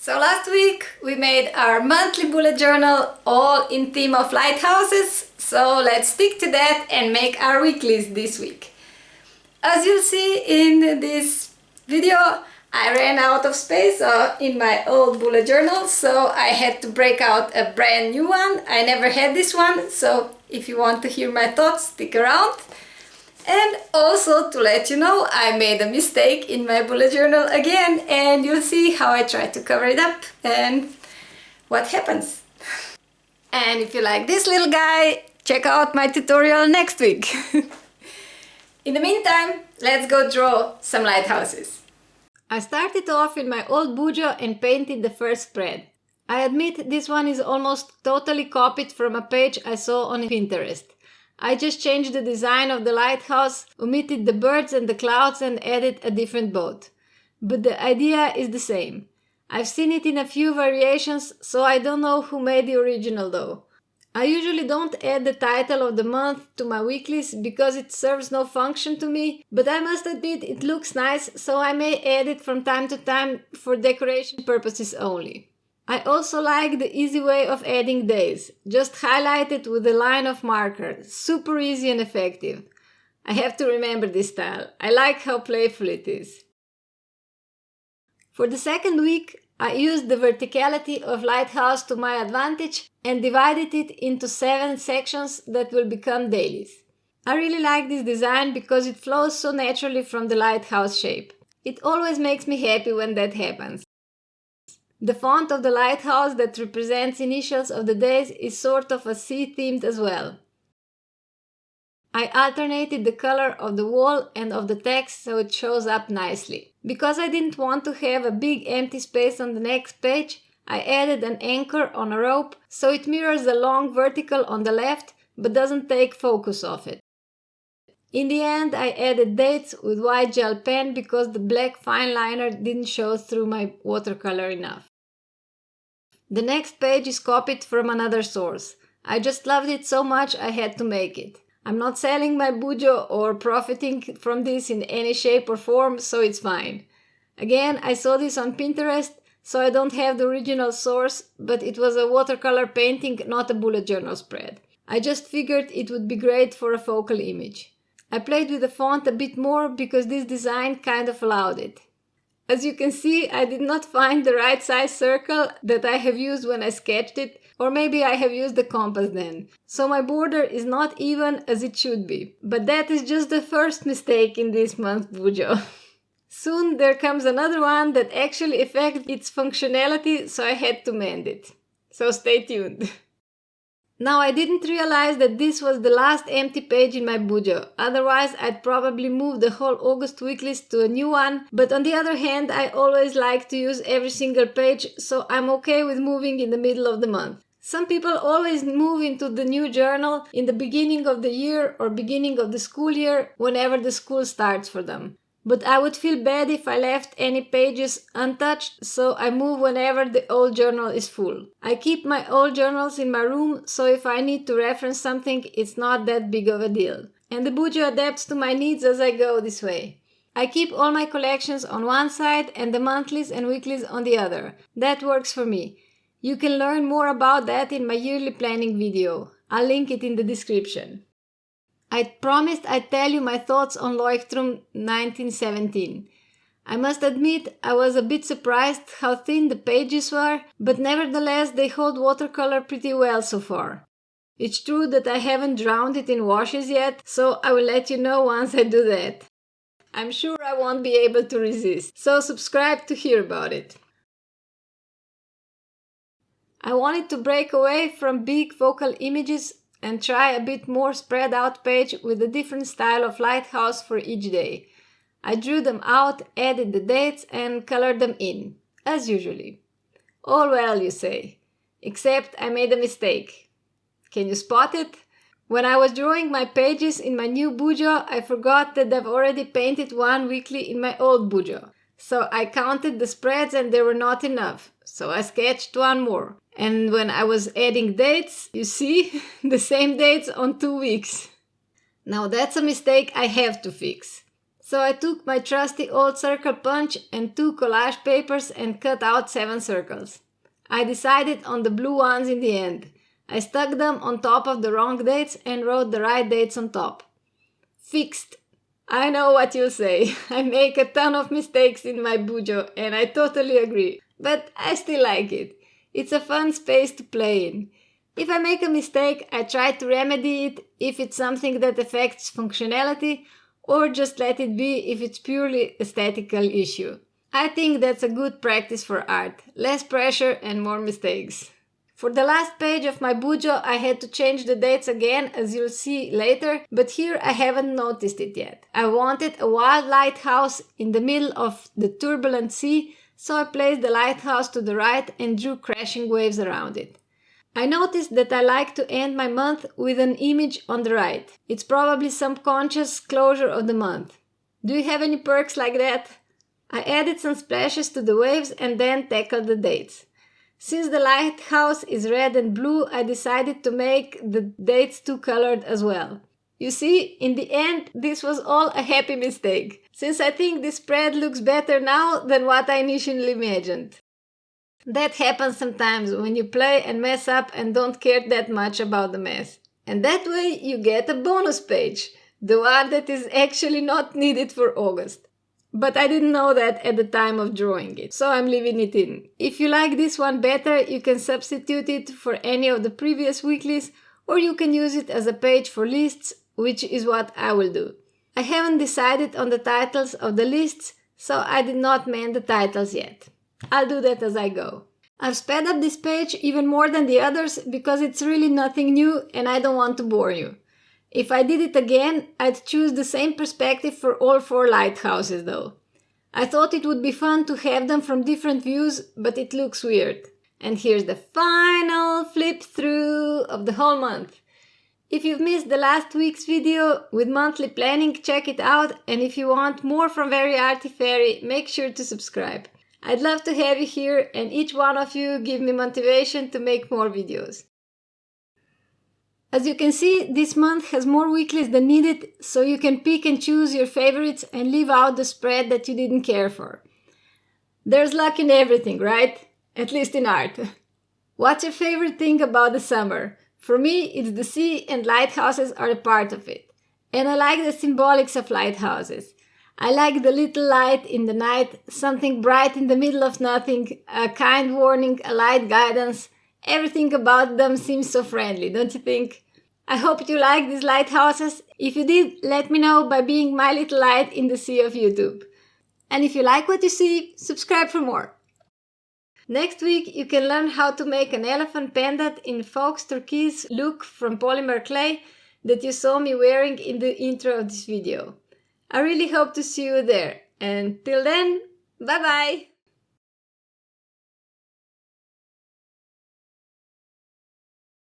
So last week we made our monthly bullet journal all in theme of lighthouses. So let's stick to that and make our weeklies this week. As you'll see in this video, I ran out of space in my old bullet journal, so I had to break out a brand new one. I never had this one, so if you want to hear my thoughts, stick around. And also to let you know, I made a mistake in my bullet journal again, and you'll see how I try to cover it up and what happens. And if you like this little guy, check out my tutorial next week. In the meantime, let's go draw some lighthouses. I started off in my old bujo and painted the first spread. I admit this one is almost totally copied from a page I saw on Pinterest. I just changed the design of the lighthouse, omitted the birds and the clouds and added a different boat. But the idea is the same. I've seen it in a few variations, so I don't know who made the original though. I usually don't add the title of the month to my weeklies because it serves no function to me, but I must admit it looks nice, so I may add it from time to time for decoration purposes only. I also like the easy way of adding days. Just highlight it with a line of marker. Super easy and effective. I have to remember this style. I like how playful it is. For the second week, I used the verticality of lighthouse to my advantage and divided it into 7 sections that will become dailies. I really like this design because it flows so naturally from the lighthouse shape. It always makes me happy when that happens. The font of the lighthouse that represents initials of the days is sort of a sea themed as well. I alternated the color of the wall and of the text so it shows up nicely. Because I didn't want to have a big empty space on the next page, I added an anchor on a rope so it mirrors the long vertical on the left but doesn't take focus off it. In the end, I added dates with white gel pen because the black fine liner didn't show through my watercolor enough. The next page is copied from another source. I just loved it so much I had to make it. I'm not selling my bujo or profiting from this in any shape or form, so it's fine. Again, I saw this on Pinterest, so I don't have the original source, but it was a watercolor painting, not a bullet journal spread. I just figured it would be great for a focal image. I played with the font a bit more because this design kind of allowed it. As you can see, I did not find the right size circle that I have used when I sketched it, or maybe I have used the compass then. So my border is not even as it should be. But that is just the first mistake in this month's bujo. Soon there comes another one that actually affects its functionality, so I had to mend it. So stay tuned. Now I didn't realize that this was the last empty page in my bujo, otherwise I'd probably move the whole August weeklies to a new one, but on the other hand I always like to use every single page, so I'm okay with moving in the middle of the month. Some people always move into the new journal in the beginning of the year or beginning of the school year, whenever the school starts for them. But I would feel bad if I left any pages untouched, so I move whenever the old journal is full. I keep my old journals in my room, so if I need to reference something, it's not that big of a deal. And the bujo adapts to my needs as I go this way. I keep all my collections on one side and the monthlies and weeklies on the other. That works for me. You can learn more about that in my yearly planning video. I'll link it in the description. I promised I'd tell you my thoughts on Leuchtturm 1917. I must admit I was a bit surprised how thin the pages were, but nevertheless they hold watercolor pretty well so far. It's true that I haven't drowned it in washes yet, so I will let you know once I do that. I'm sure I won't be able to resist, so subscribe to hear about it. I wanted to break away from big focal images and try a bit more spread out page with a different style of lighthouse for each day. I drew them out, added the dates and colored them in, as usually. All well, you say. Except I made a mistake. Can you spot it? When I was drawing my pages in my new bujo, I forgot that I've already painted one weekly in my old bujo. So I counted the spreads and they were not enough. So I sketched one more. And when I was adding dates, you see, the same dates on 2 weeks. Now that's a mistake I have to fix. So I took my trusty old circle punch and 2 collage papers and cut out 7 circles. I decided on the blue ones in the end. I stuck them on top of the wrong dates and wrote the right dates on top. Fixed. I know what you'll say. I make a ton of mistakes in my bujo, and I totally agree. But I still like it. It's a fun space to play in. If I make a mistake, I try to remedy it if it's something that affects functionality, or just let it be if it's purely aesthetical issue. I think that's a good practice for art. Less pressure and more mistakes. For the last page of my bujo, I had to change the dates again, as you'll see later, but here I haven't noticed it yet. I wanted a wild lighthouse in the middle of the turbulent sea, so I placed the lighthouse to the right and drew crashing waves around it. I noticed that I like to end my month with an image on the right. It's probably some conscious closure of the month. Do you have any perks like that? I added some splashes to the waves and then tackled the dates. Since the lighthouse is red and blue, I decided to make the dates 2-colored as well. You see, in the end, this was all a happy mistake, since I think this spread looks better now than what I initially imagined. That happens sometimes when you play and mess up and don't care that much about the mess. And that way you get a bonus page, the one that is actually not needed for August. But I didn't know that at the time of drawing it, so I'm leaving it in. If you like this one better, you can substitute it for any of the previous weeklies, or you can use it as a page for lists, which is what I will do. I haven't decided on the titles of the lists, so I did not mend the titles yet. I'll do that as I go. I've sped up this page even more than the others because it's really nothing new and I don't want to bore you. If I did it again, I'd choose the same perspective for all 4 lighthouses though. I thought it would be fun to have them from different views, but it looks weird. And here's the final flip through of the whole month. If you've missed the last week's video with monthly planning, check it out, and if you want more from Very Arty Fairy, make sure to subscribe. I'd love to have you here, and each one of you give me motivation to make more videos. As you can see, this month has more weeklies than needed, so you can pick and choose your favorites and leave out the spread that you didn't care for. There's luck in everything, right? At least in art. What's your favorite thing about the summer? For me, it's the sea, and lighthouses are a part of it. And I like the symbolics of lighthouses. I like the little light in the night, something bright in the middle of nothing, a kind warning, a light guidance. Everything about them seems so friendly, don't you think? I hope you like these lighthouses. If you did, let me know by being my little light in the sea of YouTube. And if you like what you see, subscribe for more. Next week, you can learn how to make an elephant pendant in Fox Turquoise look from polymer clay that you saw me wearing in the intro of this video. I really hope to see you there. And till then, bye bye!